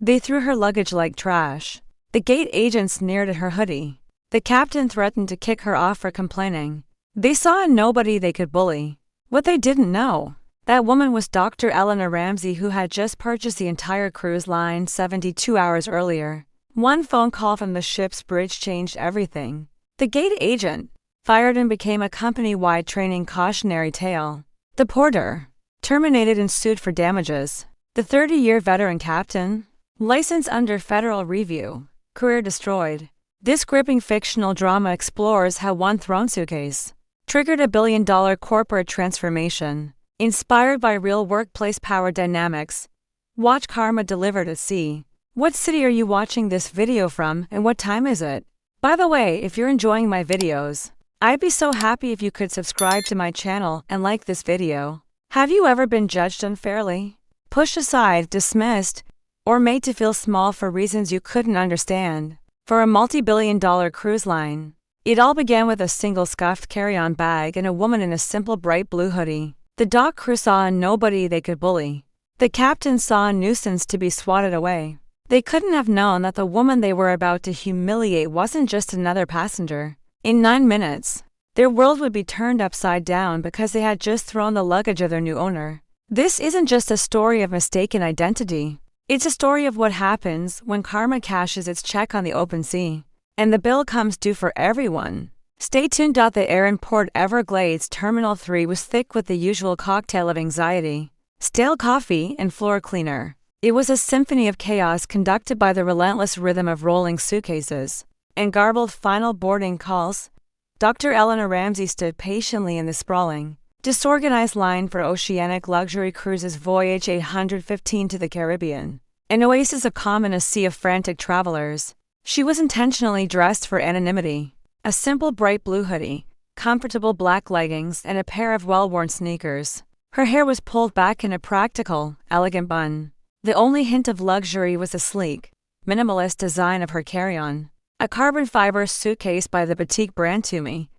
They threw her luggage like trash. The gate agent sneered at her hoodie. The captain threatened to kick her off for complaining. They saw nobody they could bully. What they didn't know, that woman was Dr. Eleanor Ramsey, who had just purchased the entire cruise line 72 hours earlier. One phone call from the ship's bridge changed everything. The gate agent, fired and became a company-wide training cautionary tale. The porter, terminated and sued for damages. The 30-year veteran captain, license under federal review, career destroyed. This gripping fictional drama explores how one thrown suitcase triggered a billion-dollar corporate transformation. Inspired by real workplace power dynamics. Watch Karma Delivered at Sea. What city are you watching this video from, and what time is it? By the way, if you're enjoying my videos, I'd be so happy if you could subscribe to my channel and like this video. Have you ever been judged unfairly, pushed aside, dismissed, or made to feel small for reasons you couldn't understand? For a multi-billion-dollar cruise line, it all began with a single scuffed carry-on bag and a woman in a simple bright blue hoodie. The dock crew saw nobody they could bully. The captain saw a nuisance to be swatted away. They couldn't have known that the woman they were about to humiliate wasn't just another passenger. In 9 minutes, their world would be turned upside down because they had just thrown the luggage of their new owner. This isn't just a story of mistaken identity. It's a story of what happens when karma cashes its check on the open sea, and the bill comes due for everyone. Stay tuned. The air in Port Everglades Terminal 3 was thick with the usual cocktail of anxiety, stale coffee, and floor cleaner. It was a symphony of chaos conducted by the relentless rhythm of rolling suitcases and garbled final boarding calls. Dr. Eleanor Ramsey stood patiently in the sprawling, disorganized line for Oceanic Luxury Cruises Voyage 815 to the Caribbean, an oasis of calm in a sea of frantic travelers. She was intentionally dressed for anonymity. A simple bright blue hoodie, comfortable black leggings, and a pair of well-worn sneakers. Her hair was pulled back in a practical, elegant bun. The only hint of luxury was the sleek, minimalist design of her carry-on. A carbon fiber suitcase by the boutique brand Tumi.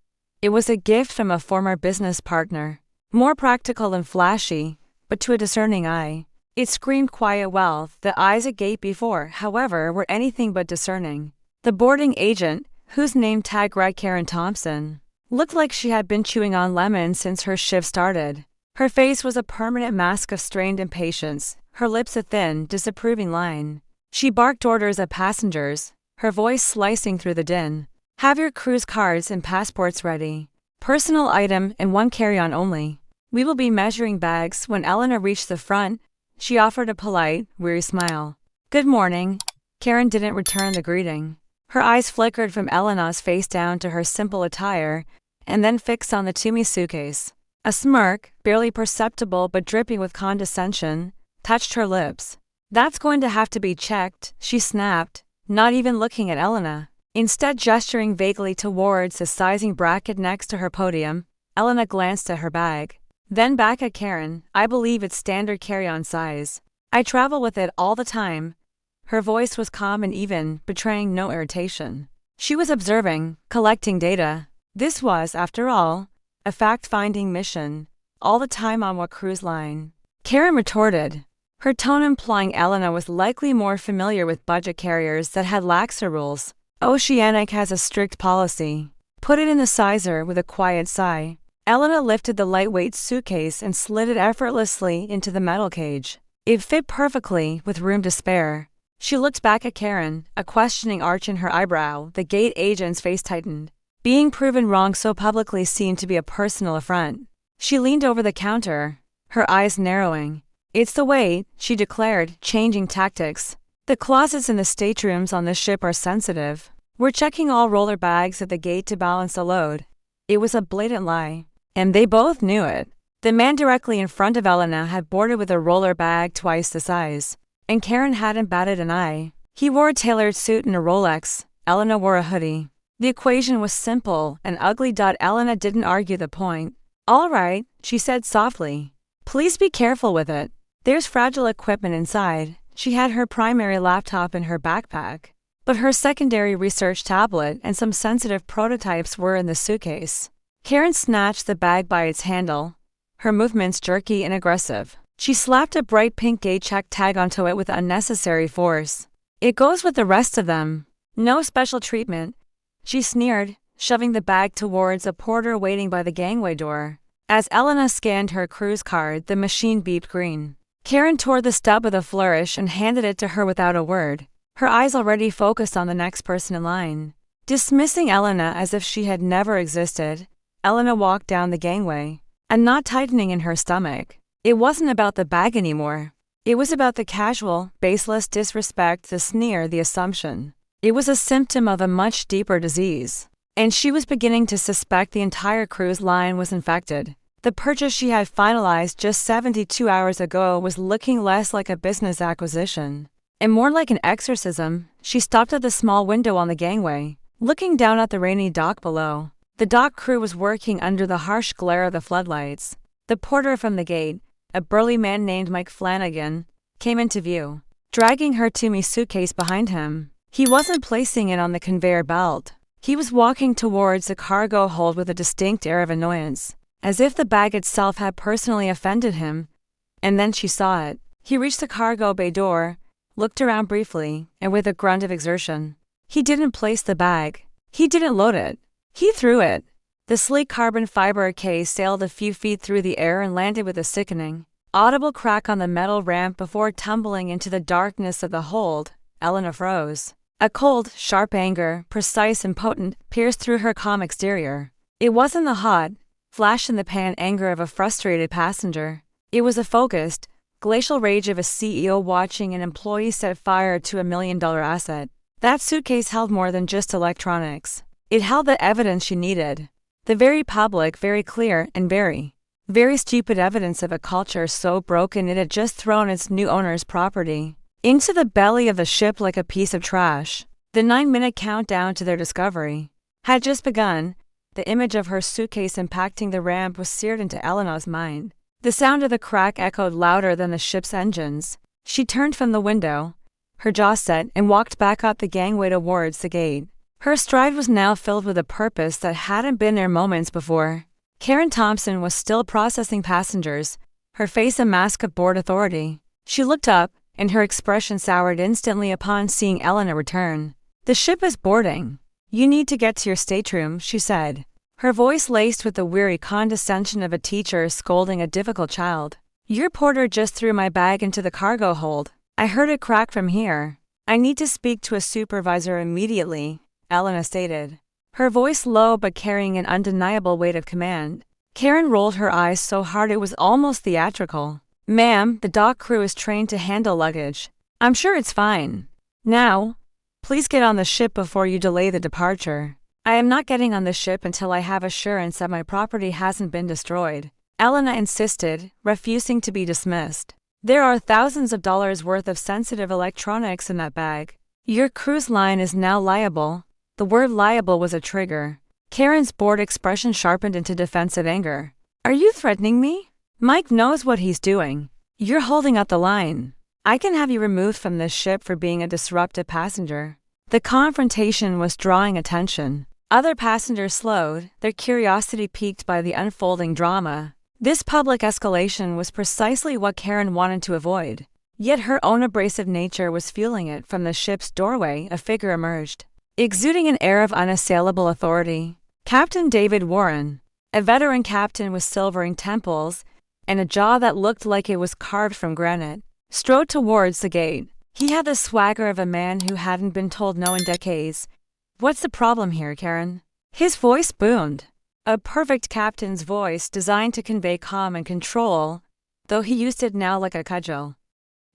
It was a gift from a former business partner. More practical than flashy, but to a discerning eye, it screamed quiet wealth. The eyes agape before, however, were anything but discerning. The boarding agent, whose name tag read Karen Thompson, looked like she had been chewing on lemons since her shift started. Her face was a permanent mask of strained impatience, her lips a thin, disapproving line. She barked orders at passengers, her voice slicing through the din. Have your cruise cards and passports ready. Personal item and one carry-on only. We will be measuring bags. When Eleanor reached the front, she offered a polite, weary smile. Good morning. Karen didn't return the greeting. Her eyes flickered from Eleanor's face down to her simple attire, and then fixed on the Tumi suitcase. A smirk, barely perceptible but dripping with condescension, touched her lips. That's going to have to be checked, she snapped, not even looking at Eleanor. Instead gesturing vaguely towards the sizing bracket next to her podium, Eleanor glanced at her bag. Then back at Karen. I believe it's standard carry-on size. I travel with it all the time. Her voice was calm and even, betraying no irritation. She was observing, collecting data. This was, after all, a fact-finding mission. All the time on what cruise line? Karen retorted, her tone implying Eleanor was likely more familiar with budget carriers that had laxer rules. Oceanic has a strict policy. Put it in the sizer with a quiet sigh. Eleanor lifted the lightweight suitcase and slid it effortlessly into the metal cage. It fit perfectly, with room to spare. She looked back at Karen, a questioning arch in her eyebrow. The gate agent's face tightened. Being proven wrong so publicly seemed to be a personal affront. She leaned over the counter, her eyes narrowing. It's the weight, she declared, changing tactics. The closets in the staterooms on this ship are sensitive. We're checking all roller bags at the gate to balance the load. It was a blatant lie, and they both knew it. The man directly in front of Eleanor had boarded with a roller bag twice the size, and Karen hadn't batted an eye. He wore a tailored suit and a Rolex. Eleanor wore a hoodie. The equation was simple and ugly. Eleanor didn't argue the point. All right, she said softly. Please be careful with it. There's fragile equipment inside. She had her primary laptop in her backpack, but her secondary research tablet and some sensitive prototypes were in the suitcase. Karen snatched the bag by its handle, her movements jerky and aggressive. She slapped a bright pink gate check tag onto it with unnecessary force. It goes with the rest of them. No special treatment, she sneered, shoving the bag towards a porter waiting by the gangway door. As Elena scanned her cruise card, the machine beeped green. Karen tore the stub with a flourish and handed it to her without a word, her eyes already focused on the next person in line. Dismissing Elena as if she had never existed, Elena walked down the gangway, a knot tightening in her stomach. It wasn't about the bag anymore. It was about the casual, baseless disrespect, the sneer, the assumption. It was a symptom of a much deeper disease. And she was beginning to suspect the entire cruise line was infected. The purchase she had finalized just 72 hours ago was looking less like a business acquisition and more like an exorcism. She stopped at the small window on the gangway, looking down at the rainy dock below. The dock crew was working under the harsh glare of the floodlights. The porter from the gate, a burly man named Mike Flanagan, came into view, dragging her Toomey suitcase behind him. He wasn't placing it on the conveyor belt. He was walking towards the cargo hold with a distinct air of annoyance, as if the bag itself had personally offended him. And then she saw it. He reached the cargo bay door, looked around briefly, and with a grunt of exertion, he didn't place the bag. He didn't load it. He threw it. The sleek carbon fiber case sailed a few feet through the air and landed with a sickening, audible crack on the metal ramp before tumbling into the darkness of the hold. Elena froze. A cold, sharp anger, precise and potent, pierced through her calm exterior. It wasn't the hot, flash-in-the-pan anger of a frustrated passenger. It was a focused, glacial rage of a CEO watching an employee set fire to $1 million asset. That suitcase held more than just electronics. It held the evidence she needed. The very public, very clear, and very stupid evidence of a culture so broken it had just thrown its new owner's property into the belly of the ship like a piece of trash. The 9-minute countdown to their discovery had just begun. The image of her suitcase impacting the ramp was seared into Elena's mind. The sound of the crack echoed louder than the ship's engines. She turned from the window, her jaw set, and walked back up the gangway towards the gate. Her stride was now filled with a purpose that hadn't been there moments before. Karen Thompson was still processing passengers, her face a mask of bored authority. She looked up, and her expression soured instantly upon seeing Elena return. "The ship is boarding. You need to get to your stateroom," she said, her voice laced with the weary condescension of a teacher scolding a difficult child. "Your porter just threw my bag into the cargo hold. I heard it crack from here. I need to speak to a supervisor immediately," Elena stated, her voice low but carrying an undeniable weight of command. Karen rolled her eyes so hard it was almost theatrical. "Ma'am, the dock crew is trained to handle luggage. I'm sure it's fine. Now, please get on the ship before you delay the departure." "I am not getting on the ship until I have assurance that my property hasn't been destroyed," Elena insisted, refusing to be dismissed. "There are thousands of dollars worth of sensitive electronics in that bag. Your cruise line is now liable." The word liable was a trigger. Karen's bored expression sharpened into defensive anger. "Are you threatening me? Mike knows what he's doing. You're holding up the line. I can have you removed from this ship for being a disruptive passenger." The confrontation was drawing attention. Other passengers slowed, their curiosity piqued by the unfolding drama. This public escalation was precisely what Karen wanted to avoid. Yet her own abrasive nature was fueling it. From the ship's doorway, a figure emerged, exuding an air of unassailable authority. Captain David Warren, a veteran captain with silvering temples and a jaw that looked like it was carved from granite, strode towards the gate. He had the swagger of a man who hadn't been told no in decades. "What's the problem here, Karen?" His voice boomed. A perfect captain's voice designed to convey calm and control, though he used it now like a cudgel.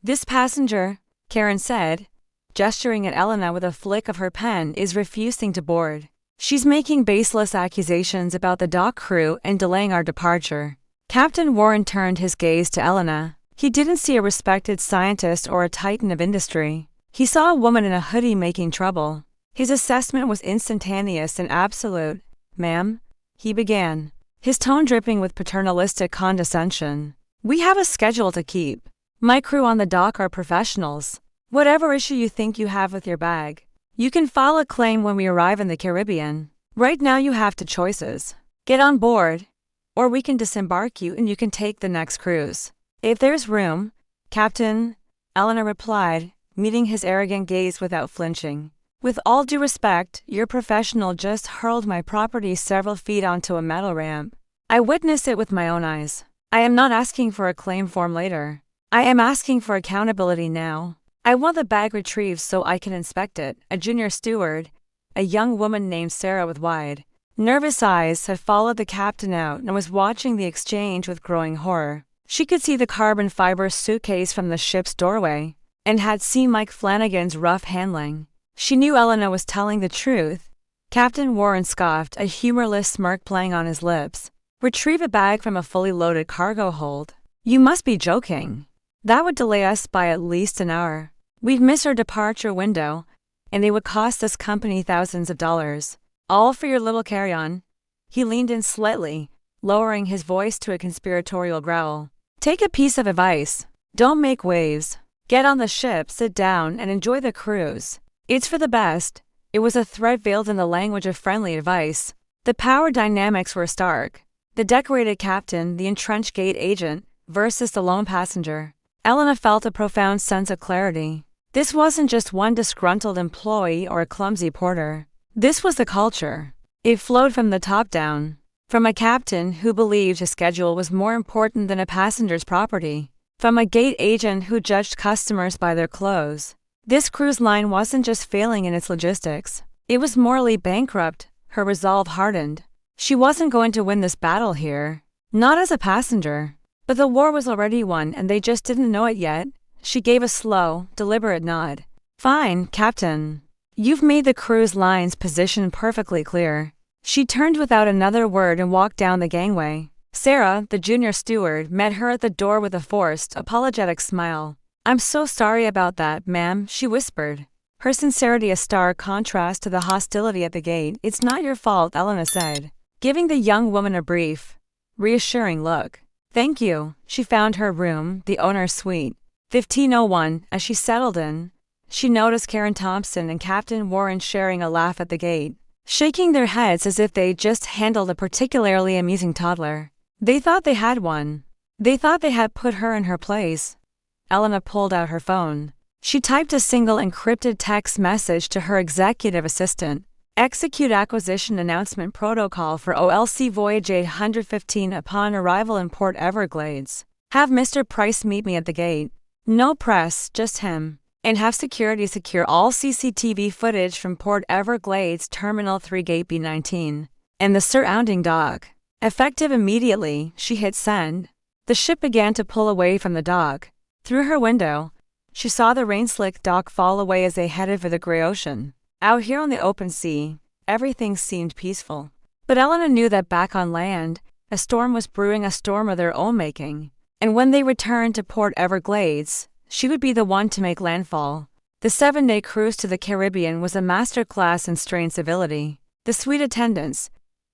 "This passenger," Karen said, gesturing at Elena with a flick of her pen, "is refusing to board. She's making baseless accusations about the dock crew and delaying our departure." Captain Warren turned his gaze to Elena. He didn't see a respected scientist or a titan of industry. He saw a woman in a hoodie making trouble. His assessment was instantaneous and absolute. "Ma'am," he began, his tone dripping with paternalistic condescension, "we have a schedule to keep. My crew on the dock are professionals. Whatever issue you think you have with your bag, you can file a claim when we arrive in the Caribbean. Right now you have two choices. Get on board, or we can disembark you and you can take the next cruise." If there's room, Captain, Elena replied, meeting his arrogant gaze without flinching. With all due respect, your professional just hurled my property several feet onto a metal ramp. I witnessed it with my own eyes. I am not asking for a claim form later. I am asking for accountability now. I want the bag retrieved so I can inspect it. A junior steward, a young woman named Sarah with wide, nervous eyes, had followed the captain out and was watching the exchange with growing horror. She could see the carbon fiber suitcase from the ship's doorway, and had seen Mike Flanagan's rough handling. She knew Elena was telling the truth. Captain Warren scoffed, a humorless smirk playing on his lips. Retrieve a bag from a fully loaded cargo hold? You must be joking. That would delay us by at least an hour. We'd miss our departure window, and it would cost this company thousands of dollars. All for your little carry-on. He leaned in slightly, lowering his voice to a conspiratorial growl. Take a piece of advice. Don't make waves. Get on the ship, sit down, and enjoy the cruise. It's for the best. It was a threat veiled in the language of friendly advice. The power dynamics were stark. The decorated captain, the entrenched gate agent, versus the lone passenger. Elena felt a profound sense of clarity. This wasn't just one disgruntled employee or a clumsy porter. This was the culture. It flowed from the top down. From a captain who believed his schedule was more important than a passenger's property. From a gate agent who judged customers by their clothes. This cruise line wasn't just failing in its logistics. It was morally bankrupt. Her resolve hardened. She wasn't going to win this battle here. Not as a passenger. But the war was already won and they just didn't know it yet. She gave a slow, deliberate nod. Fine, Captain. You've made the cruise line's position perfectly clear. She turned without another word and walked down the gangway. Sarah, the junior steward, met her at the door with a forced, apologetic smile. I'm so sorry about that, ma'am, she whispered. Her sincerity a stark contrast to the hostility at the gate. It's not your fault, Elena said, giving the young woman a brief, reassuring look. Thank you. She found her room, the owner's suite. 1501. As she settled in, she noticed Karen Thompson and Captain Warren sharing a laugh at the gate, shaking their heads as if they'd just handled a particularly amusing toddler. They thought they had one. They thought they had put her in her place. Elena pulled out her phone. She typed a single encrypted text message to her executive assistant. Execute acquisition announcement protocol for OLC Voyage 815 upon arrival in Port Everglades. Have Mr. Price meet me at the gate. No press, just him. And have security secure all CCTV footage from Port Everglades Terminal 3 Gate B19 and the surrounding dock. Effective immediately, she hit send. The ship began to pull away from the dock. Through her window, she saw the rain-slicked dock fall away as they headed for the gray ocean. Out here on the open sea, everything seemed peaceful. But Elena knew that back on land, a storm was brewing, a storm of their own making. And when they returned to Port Everglades, she would be the one to make landfall. The 7-day cruise to the Caribbean was a masterclass in strained civility. The suite attendants,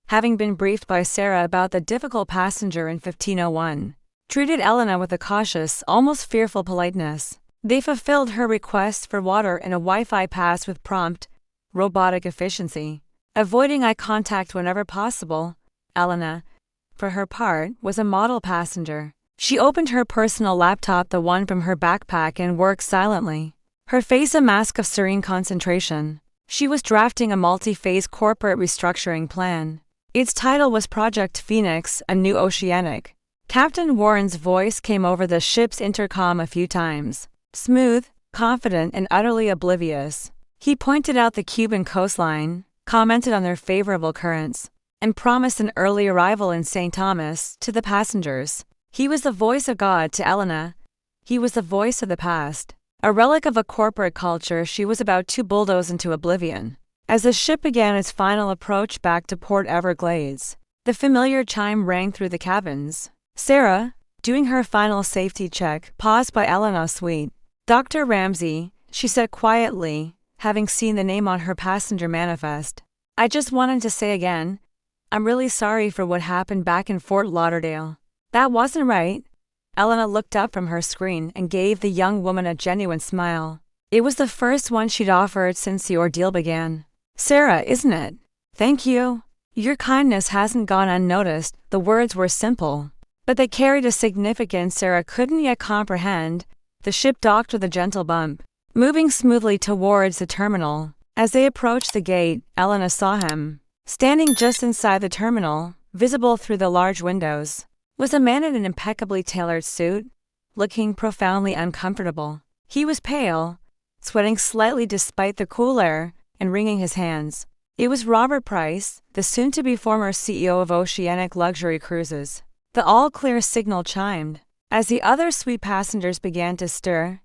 having been briefed by Sarah about the difficult passenger in 1501, treated Elena with a cautious, almost fearful politeness. They fulfilled her request for water and a Wi-Fi pass with prompt, robotic efficiency. Avoiding eye contact whenever possible, Elena, for her part, was a model passenger. She opened her personal laptop, the one from her backpack, and worked silently. Her face a mask of serene concentration. She was drafting a multi-phase corporate restructuring plan. Its title was Project Phoenix, a New Oceanic. Captain Warren's voice came over the ship's intercom a few times. Smooth, confident, and utterly oblivious. He pointed out the Cuban coastline, commented on their favorable currents, and promised an early arrival in St. Thomas to the passengers. He was the voice of God to Elena. He was the voice of the past. A relic of a corporate culture she was about to bulldoze into oblivion. As the ship began its final approach back to Port Everglades, the familiar chime rang through the cabins. Sarah, doing her final safety check, paused by Elena's suite. Dr. Ramsey, she said quietly, having seen the name on her passenger manifest. I just wanted to say again, I'm really sorry for what happened back in Fort Lauderdale. That wasn't right. Elena looked up from her screen and gave the young woman a genuine smile. It was the first one she'd offered since the ordeal began. Sarah, isn't it? Thank you. Your kindness hasn't gone unnoticed. The words were simple, but they carried a significance Sarah couldn't yet comprehend. The ship docked with a gentle bump, moving smoothly towards the terminal. As they approached the gate, Elena saw him. Standing just inside the terminal, visible through the large windows, was a man in an impeccably tailored suit, looking profoundly uncomfortable. He was pale, sweating slightly despite the cool air, and wringing his hands. It was Robert Price, the soon-to-be former CEO of Oceanic Luxury Cruises. The all-clear signal chimed. As the other suite passengers began to stir,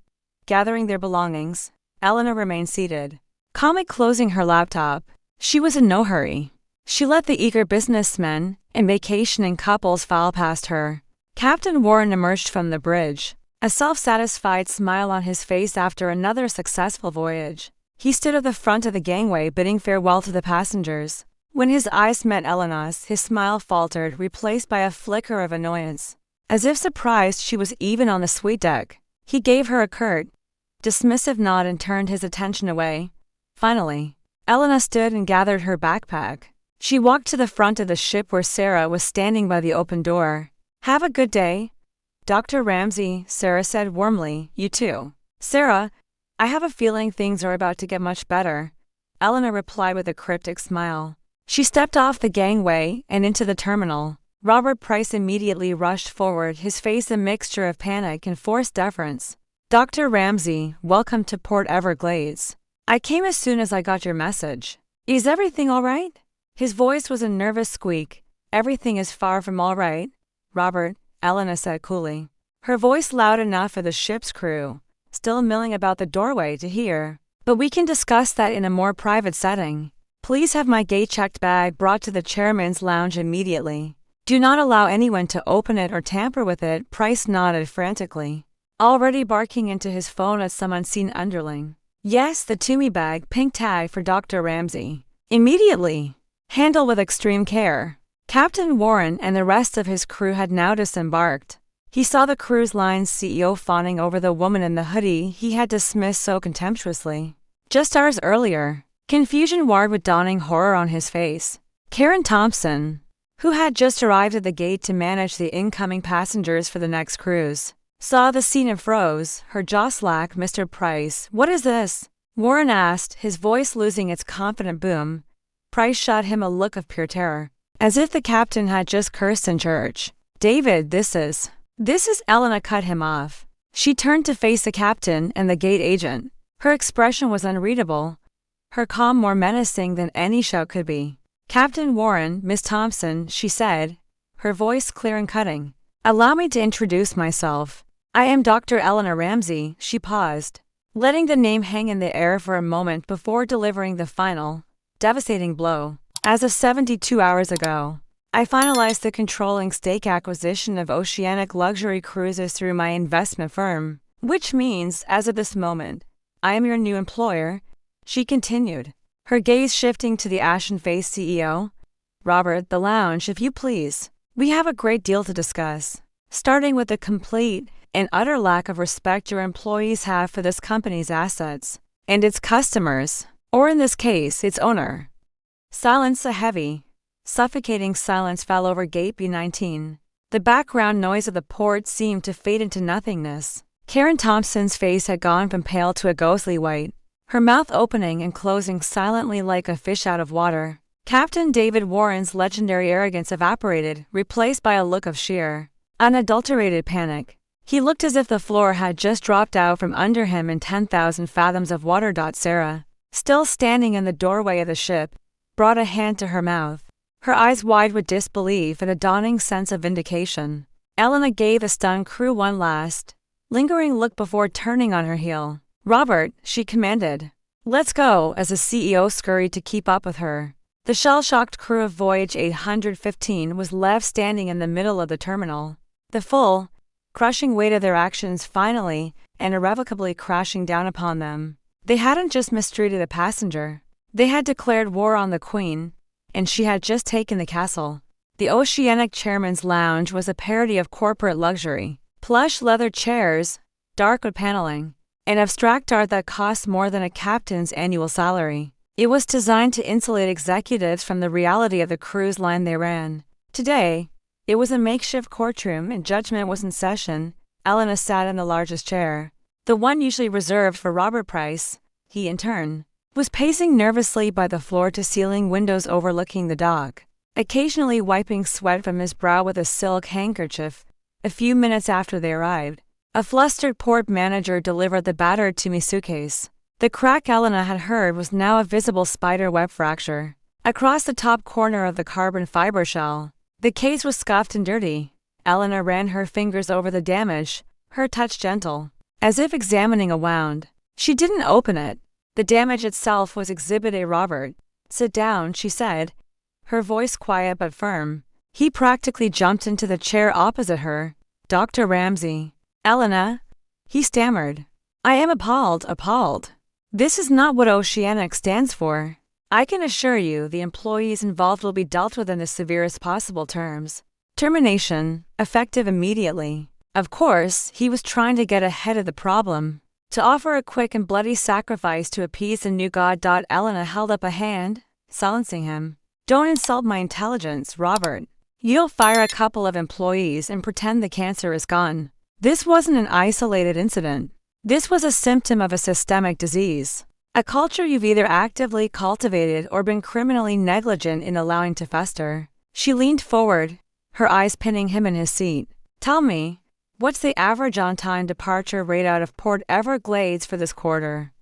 gathering their belongings, Elena remained seated, calmly closing her laptop. She was in no hurry. She let the eager businessmen and vacationing couples file past her. Captain Warren emerged from the bridge, a self-satisfied smile on his face after another successful voyage. He stood at the front of the gangway bidding farewell to the passengers. When his eyes met Elena's, his smile faltered, replaced by a flicker of annoyance. As if surprised she was even on the suite deck, he gave her a curt, dismissive nod and turned his attention away. Finally, Elena stood and gathered her backpack. She walked to the front of the ship where Sarah was standing by the open door. "Have a good day, Dr. Ramsey," Sarah said warmly. "You too." "Sarah, I have a feeling things are about to get much better," Elena replied with a cryptic smile. She stepped off the gangway and into the terminal. Robert Price immediately rushed forward, his face a mixture of panic and forced deference. "Dr. Ramsey, welcome to Port Everglades. I came as soon as I got your message. Is everything all right?" His voice was a nervous squeak. "Everything is far from all right, Robert," Elena said coolly, her voice loud enough for the ship's crew, still milling about the doorway, to hear. "But we can discuss that in a more private setting. Please have my gate-checked bag brought to the chairman's lounge immediately. Do not allow anyone to open it or tamper with it." Price nodded frantically, already barking into his phone at some unseen underling. "Yes, the Toomey bag, pink tag for Dr. Ramsey. Immediately. Handle with extreme care." Captain Warren and the rest of his crew had now disembarked. He saw the cruise line's CEO fawning over the woman in the hoodie he had dismissed so contemptuously just hours earlier. Confusion warred with dawning horror on his face. Karen Thompson, who had just arrived at the gate to manage the incoming passengers for the next cruise, saw the scene and froze, her jaw slack. "Mr. Price, what is this?" Warren asked, his voice losing its confident boom. Price shot him a look of pure terror, as if the captain had just cursed in church. "David, this is..." Elena cut him off. She turned to face the captain and the gate agent. Her expression was unreadable, her calm more menacing than any shout could be. "Captain Warren, Miss Thompson," she said, her voice clear and cutting. "Allow me to introduce myself. I am Dr. Eleanor Ramsey." She paused, letting the name hang in the air for a moment before delivering the final, devastating blow. "As of 72 hours ago, I finalized the controlling stake acquisition of Oceanic Luxury Cruises through my investment firm, which means, as of this moment, I am your new employer," she continued, her gaze shifting to the ashen-faced CEO. "Robert, the lounge, if you please. We have a great deal to discuss, starting with the complete and utter lack of respect your employees have for this company's assets and its customers, or in this case, its owner." Silence, a heavy, suffocating silence fell over Gate B-19. The background noise of the port seemed to fade into nothingness. Karen Thompson's face had gone from pale to a ghostly white, her mouth opening and closing silently like a fish out of water. Captain David Warren's legendary arrogance evaporated, replaced by a look of sheer, unadulterated panic. He looked as if the floor had just dropped out from under him in 10,000 fathoms of water. Sarah, still standing in the doorway of the ship, brought a hand to her mouth, her eyes wide with disbelief and a dawning sense of vindication. Elena gave the stunned crew one last, lingering look before turning on her heel. "Robert," she commanded, "let's go," as the CEO scurried to keep up with her. The shell-shocked crew of Voyage 815 was left standing in the middle of the terminal, the full, crushing weight of their actions finally and irrevocably crashing down upon them. They hadn't just mistreated a passenger. They had declared war on the Queen, and she had just taken the castle. The Oceanic Chairman's Lounge was a parody of corporate luxury. Plush leather chairs, dark wood paneling, and abstract art that cost more than a captain's annual salary. It was designed to insulate executives from the reality of the cruise line they ran. Today, It was a makeshift courtroom and judgment was in session. Elena sat in the largest chair, the one usually reserved for Robert Price. He, in turn, was pacing nervously by the floor-to-ceiling windows overlooking the dock, occasionally wiping sweat from his brow with a silk handkerchief. A few minutes after they arrived, a flustered port manager delivered the battered to me suitcase. The crack Elena had heard was now a visible spider web fracture across the top corner of the carbon fiber shell. The case was scuffed and dirty. Elena ran her fingers over the damage, her touch gentle, as if examining a wound. She didn't open it. The damage itself was Exhibit A. Robert. "Sit down," she said, her voice quiet but firm. He practically jumped into the chair opposite her. "Dr. Ramsey." "Elena," he stammered. "I am appalled. This is not what Oceanic stands for. I can assure you the employees involved will be dealt with in the severest possible terms. Termination, effective immediately." Of course, he was trying to get ahead of the problem, to offer a quick and bloody sacrifice to appease the new god. Elena held up a hand, silencing him. "Don't insult my intelligence, Robert. You don't fire a couple of employees and pretend the cancer is gone. This wasn't an isolated incident. This was a symptom of a systemic disease. A culture you've either actively cultivated or been criminally negligent in allowing to fester." She leaned forward, her eyes pinning him in his seat. "Tell me, what's the average on-time departure rate out of Port Everglades for this quarter?"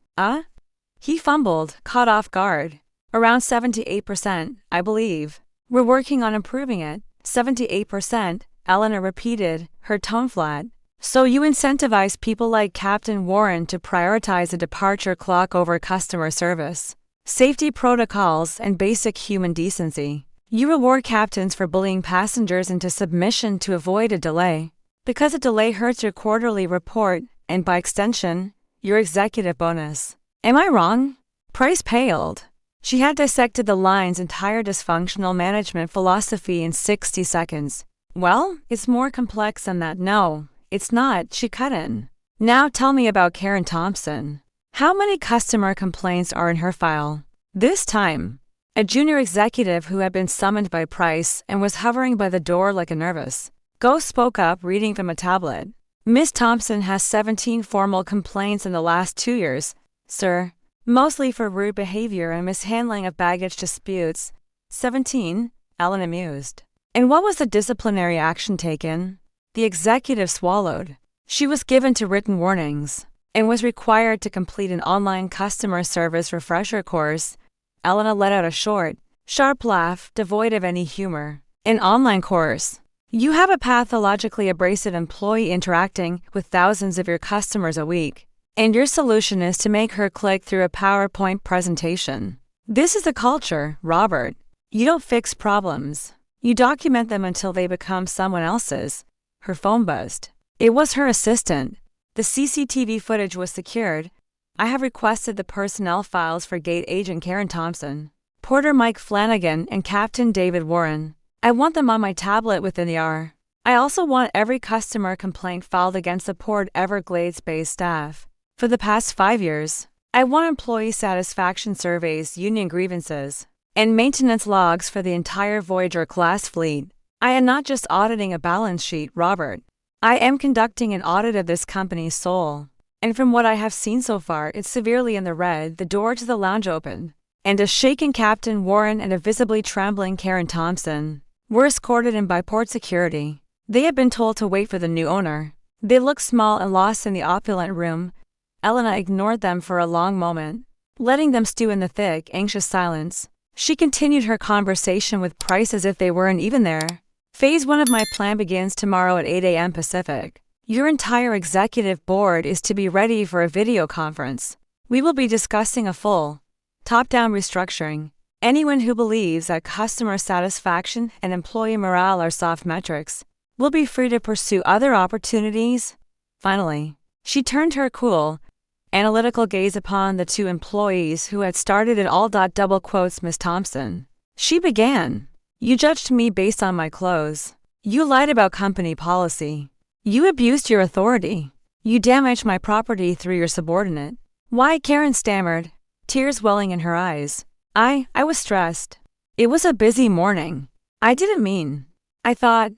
He fumbled, caught off guard. "Around 78%, I believe. We're working on improving it." 78%, Elena repeated, her tone flat. "So you incentivize people like Captain Warren to prioritize a departure clock over customer service, safety protocols, and basic human decency. You reward captains for bullying passengers into submission to avoid a delay, because a delay hurts your quarterly report, and by extension, your executive bonus. Am I wrong?" Price paled. She had dissected the line's entire dysfunctional management philosophy in 60 seconds. "Well, it's more complex than that." "No, it's not," she cut in. "Now tell me about Karen Thompson. How many customer complaints are in her file?" This time, a junior executive who had been summoned by Price and was hovering by the door like a nervous ghost spoke up, reading from a tablet. "Miss Thompson has 17 formal complaints in the last 2 years, sir. Mostly for rude behavior and mishandling of baggage disputes." 17? Elena mused. "And what was the disciplinary action taken?" The executive swallowed. She was given to written warnings, and was required to complete an online customer service refresher course. Elena let out a short, sharp laugh, devoid of any humor. "An online course? You have a pathologically abrasive employee interacting with thousands of your customers a week, and your solution is to make her click through a PowerPoint presentation. This is the culture, Robert. You don't fix problems. You document them until they become someone else's." Her phone buzzed. It was her assistant. "The CCTV footage was secured. I have requested the personnel files for gate agent Karen Thompson, Porter Mike Flanagan, and Captain David Warren. I want them on my tablet within the hour. I also want every customer complaint filed against the Port Everglades-based staff. For the past 5 years, I want employee satisfaction surveys, union grievances, and maintenance logs for the entire Voyager-class fleet. I am not just auditing a balance sheet, Robert. I am conducting an audit of this company's soul. And from what I have seen so far, it's severely in the red." The door to the lounge opened, and a shaken Captain Warren and a visibly trembling Karen Thompson were escorted in by port security. They had been told to wait for the new owner. They looked small and lost in the opulent room. Elena ignored them for a long moment, letting them stew in the thick, anxious silence. She continued her conversation with Price as if they weren't even there. "Phase 1 of my plan begins tomorrow at 8 a.m. Pacific. Your entire executive board is to be ready for a video conference. We will be discussing a full, top-down restructuring. Anyone who believes that customer satisfaction and employee morale are soft metrics will be free to pursue other opportunities." Finally, she turned her cool, analytical gaze upon the 2 employees who had started it all. Double quotes, "Miss Thompson," she began. "You judged me based on my clothes. You lied about company policy. You abused your authority. You damaged my property through your subordinate." "Why?" Karen stammered, tears welling in her eyes. I was stressed. It was a busy morning. I didn't mean. I thought."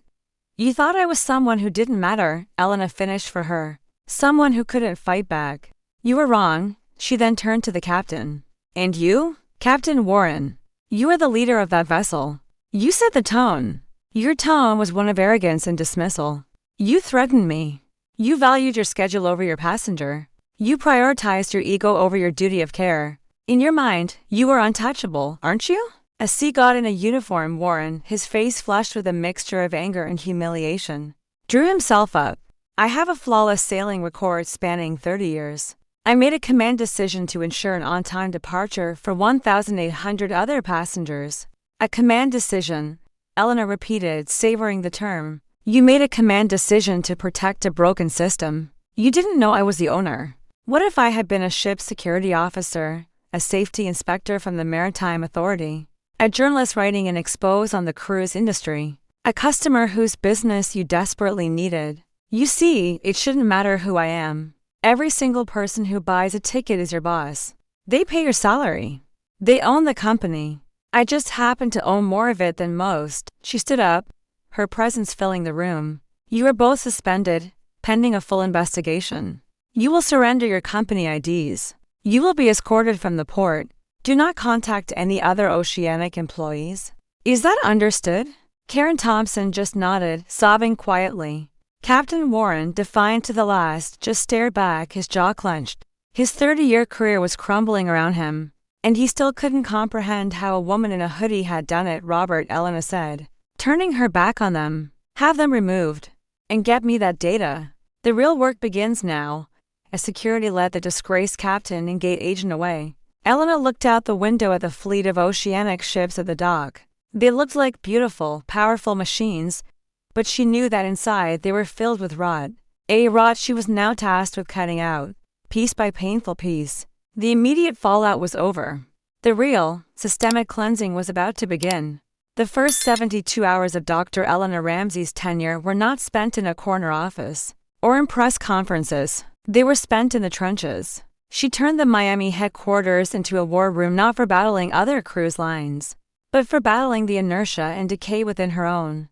You thought I was someone who didn't matter, Elena finished for her. Someone who couldn't fight back. You were wrong. She then turned to the captain. And you? Captain Warren. You are the leader of that vessel. You set the tone. Your tone was one of arrogance and dismissal. You threatened me. You valued your schedule over your passenger. You prioritized your ego over your duty of care. In your mind, you are untouchable, aren't you? A sea god in a uniform, Warren, his face flushed with a mixture of anger and humiliation, drew himself up. I have a flawless sailing record spanning 30 years. I made a command decision to ensure an on-time departure for 1,800 other passengers. A command decision, Elena repeated, savoring the term. You made a command decision to protect a broken system. You didn't know I was the owner. What if I had been a ship's security officer, a safety inspector from the Maritime Authority, a journalist writing an expose on the cruise industry, a customer whose business you desperately needed? You see, it shouldn't matter who I am. Every single person who buys a ticket is your boss. They pay your salary. They own the company. I just happen to own more of it than most. She stood up, her presence filling the room. You are both suspended, pending a full investigation. You will surrender your company IDs. You will be escorted from the port. Do not contact any other Oceanic employees. Is that understood? Karen Thompson just nodded, sobbing quietly. Captain Warren, defiant to the last, just stared back, his jaw clenched. His 30-year career was crumbling around him, and he still couldn't comprehend how a woman in a hoodie had done it. Robert, Elena said, turning her back on them. Have them removed. And get me that data. The real work begins now. As security led the disgraced captain and gate agent away, Elena looked out the window at the fleet of Oceanic ships at the dock. They looked like beautiful, powerful machines, but she knew that inside they were filled with rot. A rot she was now tasked with cutting out, piece by painful piece. The immediate fallout was over. The real, systemic cleansing was about to begin. The first 72 hours of Dr. Eleanor Ramsey's tenure were not spent in a corner office or in press conferences. They were spent in the trenches. She turned the Miami headquarters into a war room not for battling other cruise lines, but for battling the inertia and decay within her own.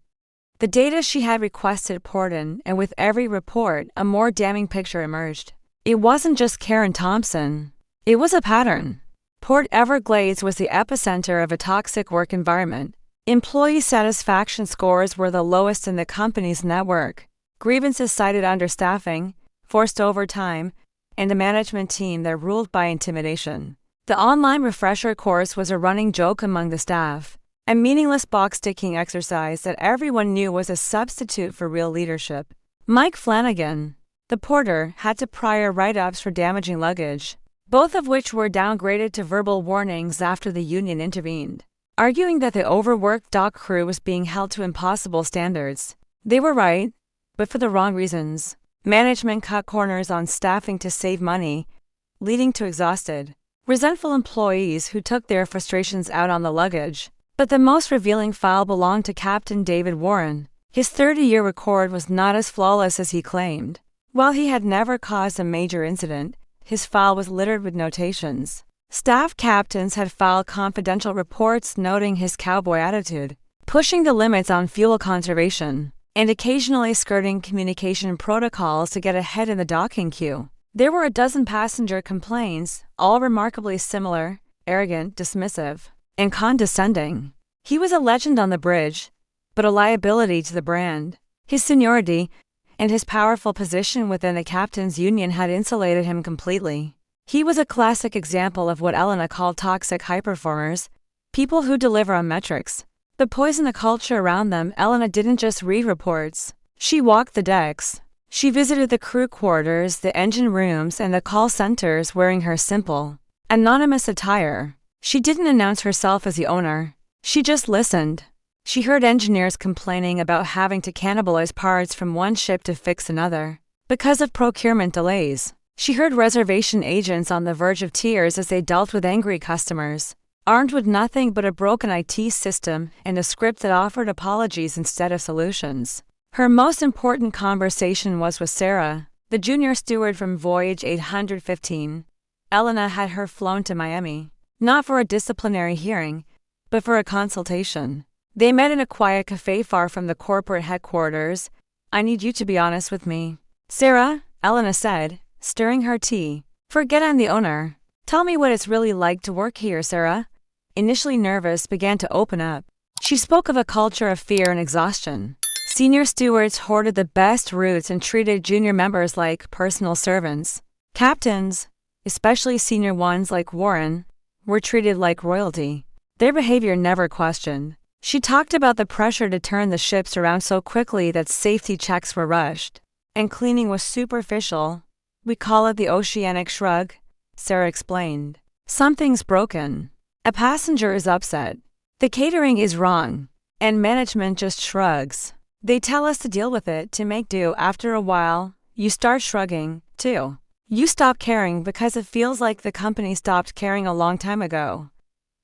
The data she had requested poured in, and with every report, a more damning picture emerged. It wasn't just Karen Thompson. It was a pattern. Port Everglades was the epicenter of a toxic work environment. Employee satisfaction scores were the lowest in the company's network. Grievances cited understaffing, forced overtime, and a management team that ruled by intimidation. The online refresher course was a running joke among the staff, a meaningless box-ticking exercise that everyone knew was a substitute for real leadership. Mike Flanagan, the porter, had to prior write-ups for damaging luggage, both of which were downgraded to verbal warnings after the union intervened, arguing that the overworked dock crew was being held to impossible standards. They were right, but for the wrong reasons. Management cut corners on staffing to save money, leading to exhausted, resentful employees who took their frustrations out on the luggage. But the most revealing file belonged to Captain David Warren. His 30-year record was not as flawless as he claimed. While he had never caused a major incident, his file was littered with notations. Staff captains had filed confidential reports noting his cowboy attitude, pushing the limits on fuel conservation, and occasionally skirting communication protocols to get ahead in the docking queue. There were a dozen passenger complaints, all remarkably similar, arrogant, dismissive, and condescending. He was a legend on the bridge, but a liability to the brand. His seniority and his powerful position within the captain's union had insulated him completely. He was a classic example of what Elena called toxic high-performers, people who deliver on metrics, but poison the culture around them. Elena didn't just read reports. She walked the decks. She visited the crew quarters, the engine rooms, and the call centers wearing her simple, anonymous attire. She didn't announce herself as the owner. She just listened. She heard engineers complaining about having to cannibalize parts from one ship to fix another because of procurement delays. She heard reservation agents on the verge of tears as they dealt with angry customers, armed with nothing but a broken IT system and a script that offered apologies instead of solutions. Her most important conversation was with Sarah, the junior steward from Voyage 815. Elena had her flown to Miami, not for a disciplinary hearing, but for a consultation. They met in a quiet cafe far from the corporate headquarters. I need you to be honest with me, Sarah, Elena said, stirring her tea. Forget I'm the owner. Tell me what it's really like to work here, Sarah. Initially nervous, began to open up. She spoke of a culture of fear and exhaustion. Senior stewards hoarded the best routes and treated junior members like personal servants. Captains, especially senior ones like Warren, were treated like royalty. Their behavior never questioned. She talked about the pressure to turn the ships around so quickly that safety checks were rushed, and cleaning was superficial. We call it the oceanic shrug, Sarah explained. Something's broken. A passenger is upset. The catering is wrong, and management just shrugs. They tell us to deal with it, to make do. After a while, you start shrugging, too. You stop caring because it feels like the company stopped caring a long time ago.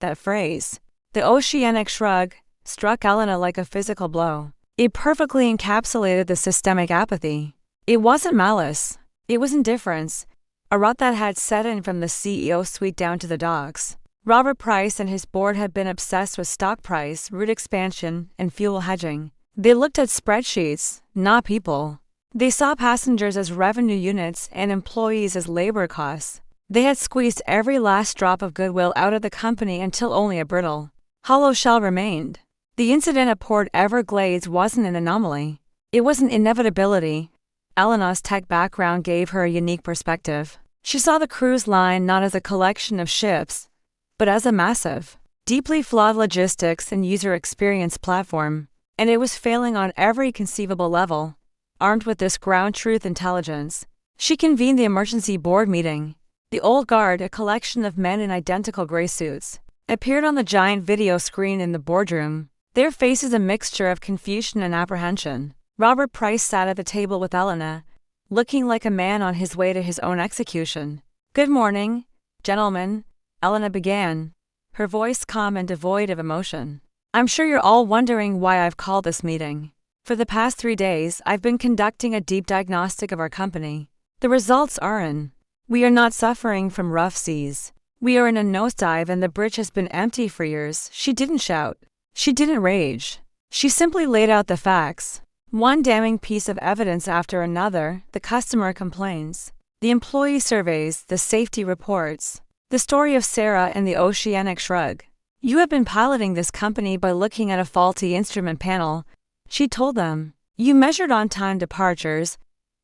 That phrase, the oceanic shrug, struck Elena like a physical blow. It perfectly encapsulated the systemic apathy. It wasn't malice. It was indifference, a rot that had set in from the CEO suite down to the docks. Robert Price and his board had been obsessed with stock price, route expansion, and fuel hedging. They looked at spreadsheets, not people. They saw passengers as revenue units and employees as labor costs. They had squeezed every last drop of goodwill out of the company until only a brittle, hollow shell remained. The incident at Port Everglades wasn't an anomaly. It was an inevitability. Elena's tech background gave her a unique perspective. She saw the cruise line not as a collection of ships, but as a massive, deeply flawed logistics and user experience platform. And it was failing on every conceivable level. Armed with this ground truth intelligence, she convened the emergency board meeting. The old guard, a collection of men in identical gray suits, appeared on the giant video screen in the boardroom, their faces a mixture of confusion and apprehension. Robert Price sat at the table with Elena, looking like a man on his way to his own execution. Good morning, gentlemen, Elena began, her voice calm and devoid of emotion. I'm sure you're all wondering why I've called this meeting. For the past 3 days, I've been conducting a deep diagnostic of our company. The results are in. We are not suffering from rough seas. We are in a nosedive and the bridge has been empty for years. She didn't shout. She didn't rage. She simply laid out the facts. One damning piece of evidence after another, the customer complaints, the employee surveys, the safety reports, the story of Sarah and the oceanic shrug. You have been piloting this company by looking at a faulty instrument panel, she told them. You measured on-time departures,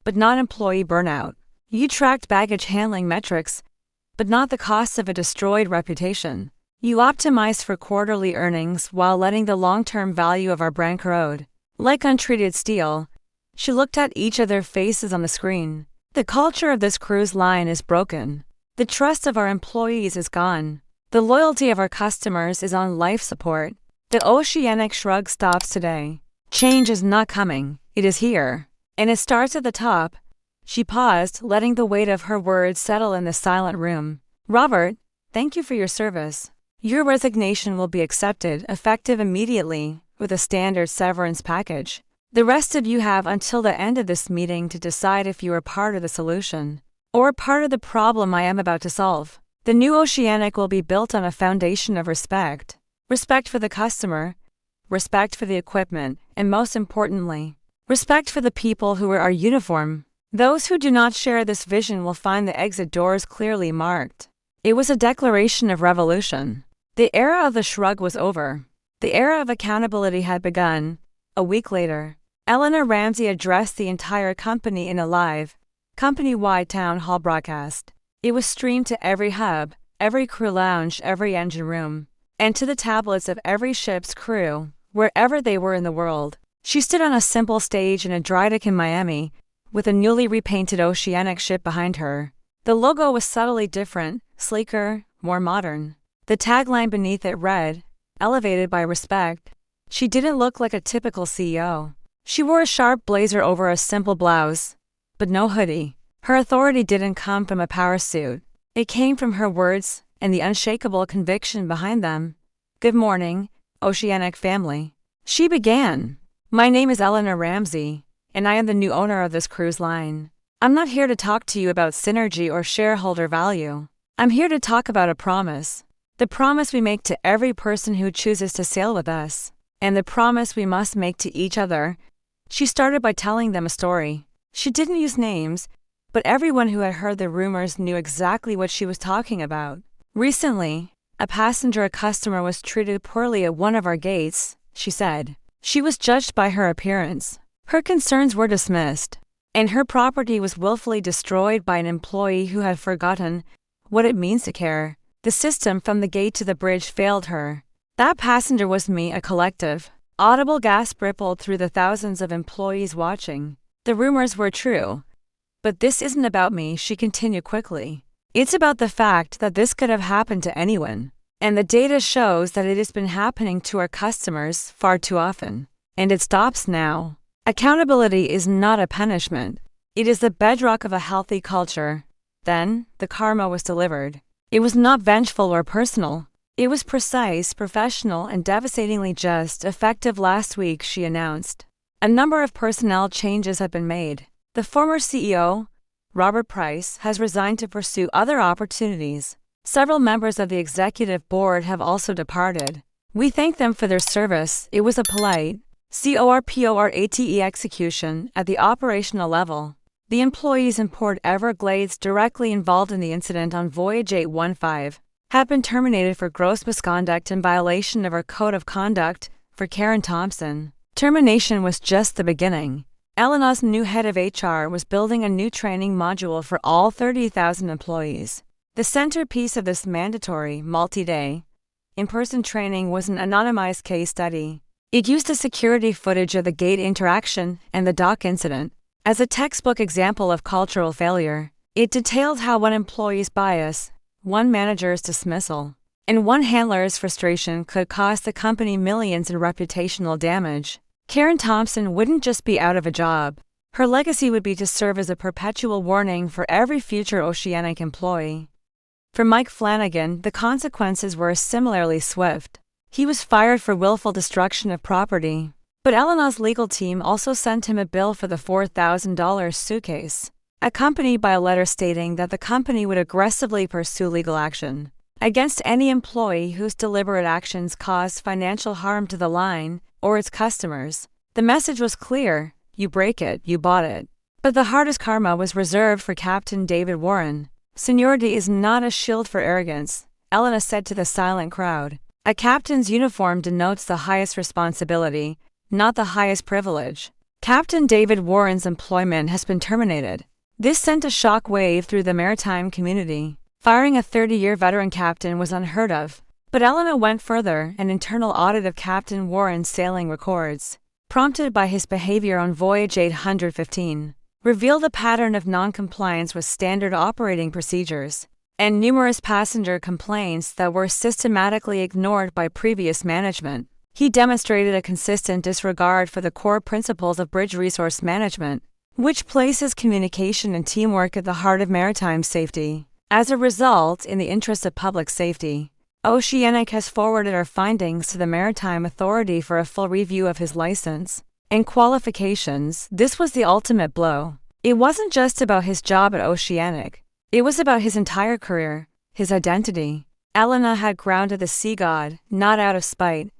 but not employee burnout. You tracked baggage handling metrics, but not the cost of a destroyed reputation. You optimized for quarterly earnings while letting the long-term value of our brand corrode. Like untreated steel, she looked at each of their faces on the screen. The culture of this cruise line is broken. The trust of our employees is gone. The loyalty of our customers is on life support. The oceanic shrug stops today. Change is not coming, it is here. And it starts at the top. She paused, letting the weight of her words settle in the silent room. Robert, thank you for your service. Your resignation will be accepted, effective immediately, with a standard severance package. The rest of you have until the end of this meeting to decide if you are part of the solution, or part of the problem I am about to solve. The new Oceanic will be built on a foundation of respect. Respect for the customer, respect for the equipment, and most importantly, respect for the people who wear our uniform. Those who do not share this vision will find the exit doors clearly marked. It was a declaration of revolution. The era of the shrug was over. The era of accountability had begun. A week later, Elena Ramsey addressed the entire company in a live, company-wide town hall broadcast. It was streamed to every hub, every crew lounge, every engine room, and to the tablets of every ship's crew, wherever they were in the world. She stood on a simple stage in a dry dock in Miami, with a newly repainted oceanic ship behind her. The logo was subtly different, sleeker, more modern. The tagline beneath it read, "Elevated by respect." She didn't look like a typical CEO. She wore a sharp blazer over a simple blouse, but no hoodie. Her authority didn't come from a power suit. It came from her words and the unshakable conviction behind them. Good morning, Oceanic family. She began. My name is Elena Ramsey, and I am the new owner of this cruise line. I'm not here to talk to you about synergy or shareholder value. I'm here to talk about a promise. The promise we make to every person who chooses to sail with us. and the promise we must make to each other. She started by telling them a story. She didn't use names, but everyone who had heard the rumors knew exactly what she was talking about. Recently, a customer was treated poorly at one of our gates, she said. She was judged by her appearance. Her concerns were dismissed, and her property was willfully destroyed by an employee who had forgotten what it means to care. The system from the gate to the bridge failed her. That passenger was me, a collective. Audible gasp rippled through the thousands of employees watching. The rumors were true. But this isn't about me, she continued quickly. It's about the fact that this could have happened to anyone. And the data shows that it has been happening to our customers far too often. And it stops now. Accountability is not a punishment. It is the bedrock of a healthy culture. Then, the karma was delivered. It was not vengeful or personal. It was precise, professional, and devastatingly just, effective last week, she announced. A number of personnel changes have been made. The former CEO, Robert Price, has resigned to pursue other opportunities. Several members of the executive board have also departed. We thank them for their service. It was a polite, corporate execution at the operational level. The employees in Port Everglades directly involved in the incident on Voyage 815 have been terminated for gross misconduct and violation of our code of conduct. For Karen Thompson, termination was just the beginning. Elena's new head of HR was building a new training module for all 30,000 employees. The centerpiece of this mandatory, multi-day, in-person training was an anonymized case study. It used the security footage of the gate interaction and the dock incident as a textbook example of cultural failure. It detailed how one employee's bias, one manager's dismissal, and one handler's frustration could cost the company millions in reputational damage. Karen Thompson wouldn't just be out of a job. Her legacy would be to serve as a perpetual warning for every future Oceanic employee. For Mike Flanagan, the consequences were similarly swift. He was fired for willful destruction of property. But Elena's legal team also sent him a bill for the $4,000 suitcase, accompanied by a letter stating that the company would aggressively pursue legal action against any employee whose deliberate actions caused financial harm to the line or its customers. The message was clear: you break it, you bought it. But the hardest karma was reserved for Captain David Warren. Seniority is not a shield for arrogance, Elena said to the silent crowd. A captain's uniform denotes the highest responsibility, not the highest privilege. Captain David Warren's employment has been terminated. This sent a shock wave through the maritime community. Firing a 30-year veteran captain was unheard of. But Elena went further. An internal audit of Captain Warren's sailing records, prompted by his behavior on Voyage 815, revealed a pattern of non-compliance with standard operating procedures, and numerous passenger complaints that were systematically ignored by previous management. He demonstrated a consistent disregard for the core principles of bridge resource management, which places communication and teamwork at the heart of maritime safety. As a result, in the interest of public safety, Oceanic has forwarded our findings to the Maritime Authority for a full review of his license and qualifications. This was the ultimate blow. It wasn't just about his job at Oceanic. It was about his entire career, his identity. Elena had grounded the sea god, not out of spite,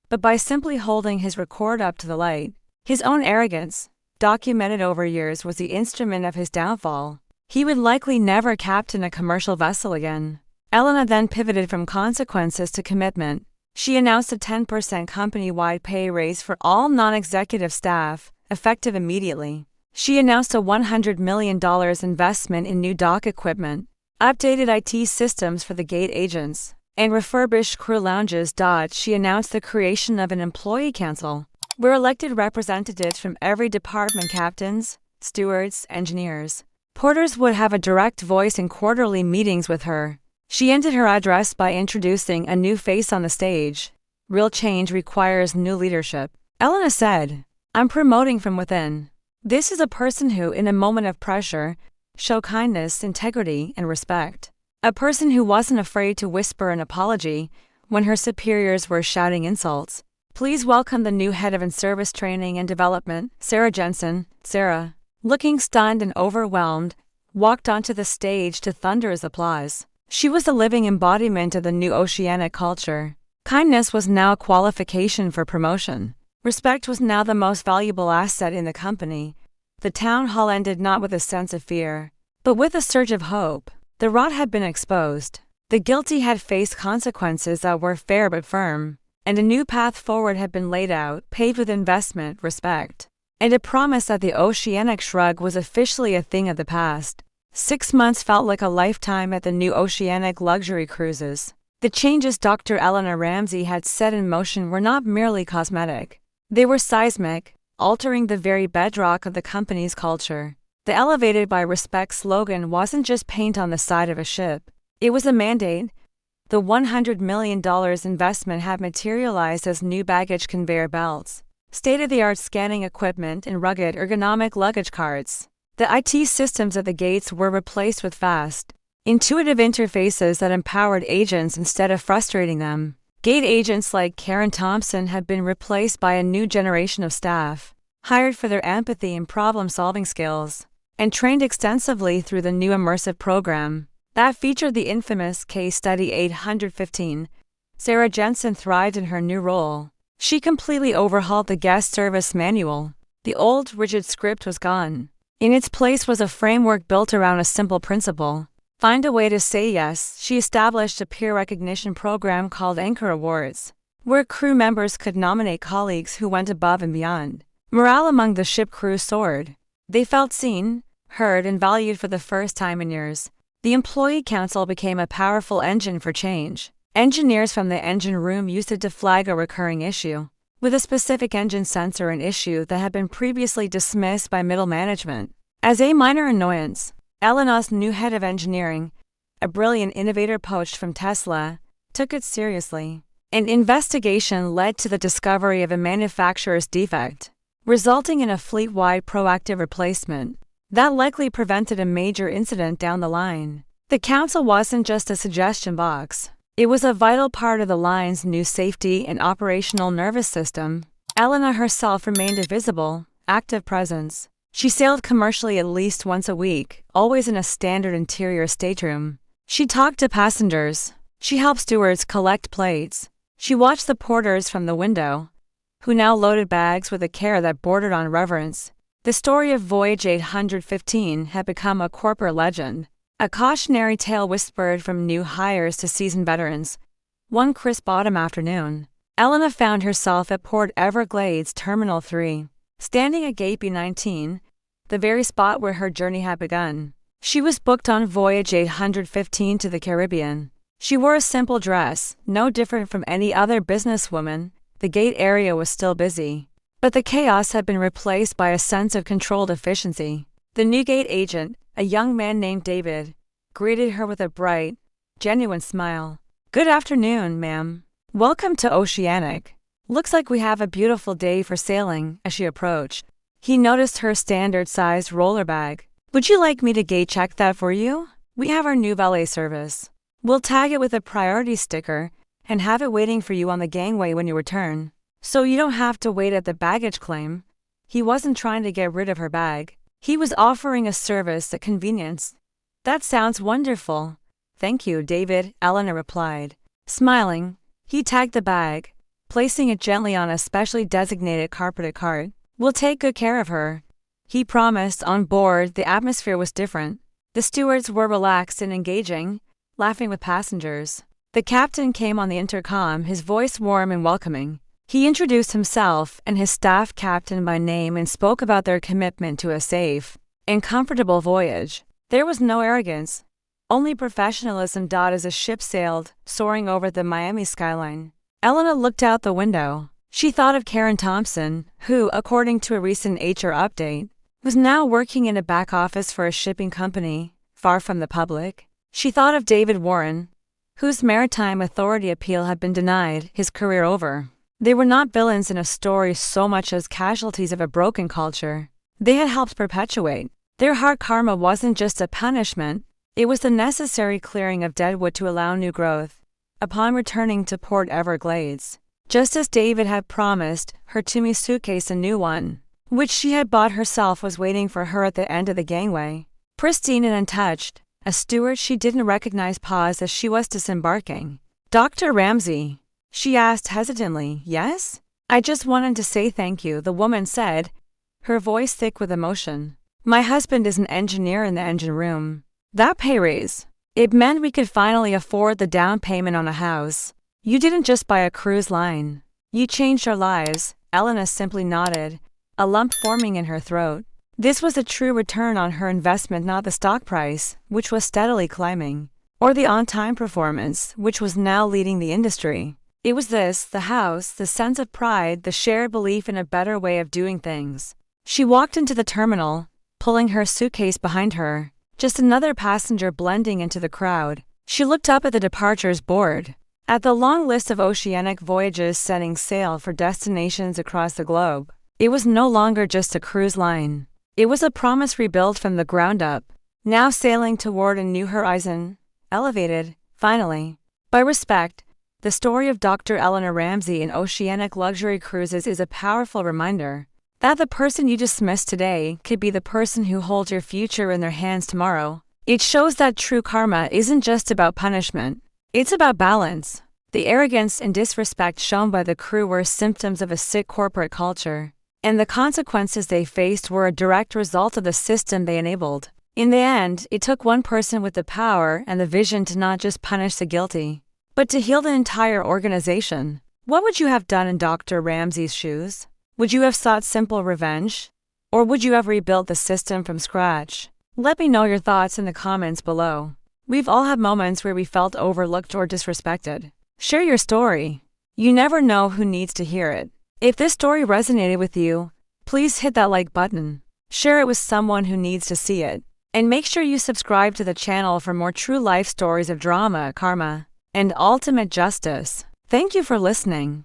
but by simply holding his record up to the light. His own arrogance, documented over years, was the instrument of his downfall. He would likely never captain a commercial vessel again. Elena then pivoted from consequences to commitment. She announced a 10% company-wide pay raise for all non-executive staff, effective immediately. She announced a $100 million investment in new dock equipment, updated IT systems for the gate agents, and refurbished crew lounges. She announced the creation of an employee council, where elected representatives from every department, captains, stewards, engineers, porters, would have a direct voice in quarterly meetings with her. She ended her address by introducing a new face on the stage. Real change requires new leadership. Elena said, "I'm promoting from within. This is a person who, in a moment of pressure, showed kindness, integrity, and respect. A person who wasn't afraid to whisper an apology when her superiors were shouting insults. Please welcome the new head of in-service training and development, Sarah Jensen." Sarah, looking stunned and overwhelmed, walked onto the stage to thunderous applause. She was the living embodiment of the new Oceanic culture. Kindness was now a qualification for promotion. Respect was now the most valuable asset in the company. The town hall ended not with a sense of fear, but with a surge of hope. The rot had been exposed. The guilty had faced consequences that were fair but firm, and a new path forward had been laid out, paved with investment, respect, and a promise that the oceanic shrug was officially a thing of the past. 6 months felt like a lifetime at the new oceanic luxury cruises. The changes Dr. Eleanor Ramsey had set in motion were not merely cosmetic. They were seismic, altering the very bedrock of the company's culture. The Elevated by Respect slogan wasn't just paint on the side of a ship. It was a mandate. The $100 million investment had materialized as new baggage conveyor belts, state-of-the-art scanning equipment, and rugged ergonomic luggage carts. The IT systems at the gates were replaced with fast, intuitive interfaces that empowered agents instead of frustrating them. Gate agents like Karen Thompson had been replaced by a new generation of staff, hired for their empathy and problem-solving skills, and trained extensively through the new immersive program that featured the infamous case study 815. Sarah Jensen thrived in her new role. She completely overhauled the guest service manual. The old, rigid script was gone. In its place was a framework built around a simple principle: find a way to say yes. She established a peer recognition program called Anchor Awards, where crew members could nominate colleagues who went above and beyond. Morale among the ship crew soared. They felt seen, heard, and valued for the first time in years. The Employee Council became a powerful engine for change. Engineers from the engine room used it to flag a recurring issue, with a specific engine sensor, an issue that had been previously dismissed by middle management as a minor annoyance. Eleanor's new head of engineering, a brilliant innovator poached from Tesla, took it seriously. An investigation led to the discovery of a manufacturer's defect, resulting in a fleet-wide proactive replacement that likely prevented a major incident down the line. The council wasn't just a suggestion box. It was a vital part of the line's new safety and operational nervous system. Eleanor herself remained a visible, active presence. She sailed commercially at least once a week, always in a standard interior stateroom. She talked to passengers. She helped stewards collect plates. She watched the porters from the window, who now loaded bags with a care that bordered on reverence. The story of Voyage 815 had become a corporate legend, a cautionary tale whispered from new hires to seasoned veterans. One crisp autumn afternoon, Eleanor found herself at Port Everglades Terminal 3, standing at Gate B19, the very spot where her journey had begun. She was booked on Voyage 815 to the Caribbean. She wore a simple dress, no different from any other businesswoman. The gate area was still busy, but the chaos had been replaced by a sense of controlled efficiency. The new gate agent, a young man named David, greeted her with a bright, genuine smile. "Good afternoon, ma'am. Welcome to Oceanic. Looks like we have a beautiful day for sailing." As she approached, he noticed her standard-sized roller bag. "Would you like me to gate check that for you? We have our new valet service. We'll tag it with a priority sticker and have it waiting for you on the gangway when you return, so you don't have to wait at the baggage claim." He wasn't trying to get rid of her bag. He was offering a service at convenience. "That sounds wonderful. Thank you, David," Eleanor replied. Smiling, he tagged the bag, placing it gently on a specially designated carpeted cart. "We'll take good care of her," he promised. On board, the atmosphere was different. The stewards were relaxed and engaging, laughing with passengers. The captain came on the intercom, his voice warm and welcoming. He introduced himself and his staff captain by name and spoke about their commitment to a safe and comfortable voyage. There was no arrogance, only professionalism. As the ship sailed, soaring over the Miami skyline, Eleanor looked out the window. She thought of Karen Thompson, who, according to a recent HR update, was now working in a back office for a shipping company, far from the public. She thought of David Warren, whose maritime authority appeal had been denied, his career over. They were not villains in a story so much as casualties of a broken culture they had helped perpetuate. Their hard karma wasn't just a punishment, it was the necessary clearing of deadwood to allow new growth. Upon returning to Port Everglades, just as David had promised, her Tumi suitcase, a new one, which she had bought herself, was waiting for her at the end of the gangway. Pristine and untouched, a steward she didn't recognize paused as she was disembarking. "Dr. Ramsey." She asked hesitantly. Yes? I just wanted to say thank you, the woman said, her voice thick with emotion. My husband is an engineer in the engine room. That pay raise. It meant we could finally afford the down payment on a house. You didn't just buy a cruise line. You changed our lives. Elena simply nodded, a lump forming in her throat. This was a true return on her investment, not the stock price, which was steadily climbing, or the on-time performance, which was now leading the industry. It was this, the house, the sense of pride, the shared belief in a better way of doing things. She walked into the terminal, pulling her suitcase behind her, just another passenger blending into the crowd. She looked up at the departures board, at the long list of oceanic voyages setting sail for destinations across the globe. It was no longer just a cruise line. It was a promise rebuilt from the ground up, now sailing toward a new horizon, elevated, finally, by respect. The story of Dr. Eleanor Ramsey in Oceanic Luxury Cruises is a powerful reminder that the person you dismiss today could be the person who holds your future in their hands tomorrow. It shows that true karma isn't just about punishment, it's about balance. The arrogance and disrespect shown by the crew were symptoms of a sick corporate culture, and the consequences they faced were a direct result of the system they enabled. In the end, it took one person with the power and the vision to not just punish the guilty, but to heal the entire organization. What would you have done in Dr. Ramsey's shoes? Would you have sought simple revenge? Or would you have rebuilt the system from scratch? Let me know your thoughts in the comments below. We've all had moments where we felt overlooked or disrespected. Share your story. You never know who needs to hear it. If this story resonated with you, please hit that like button. Share it with someone who needs to see it. And make sure you subscribe to the channel for more true life stories of drama, karma, and ultimate justice. Thank you for listening.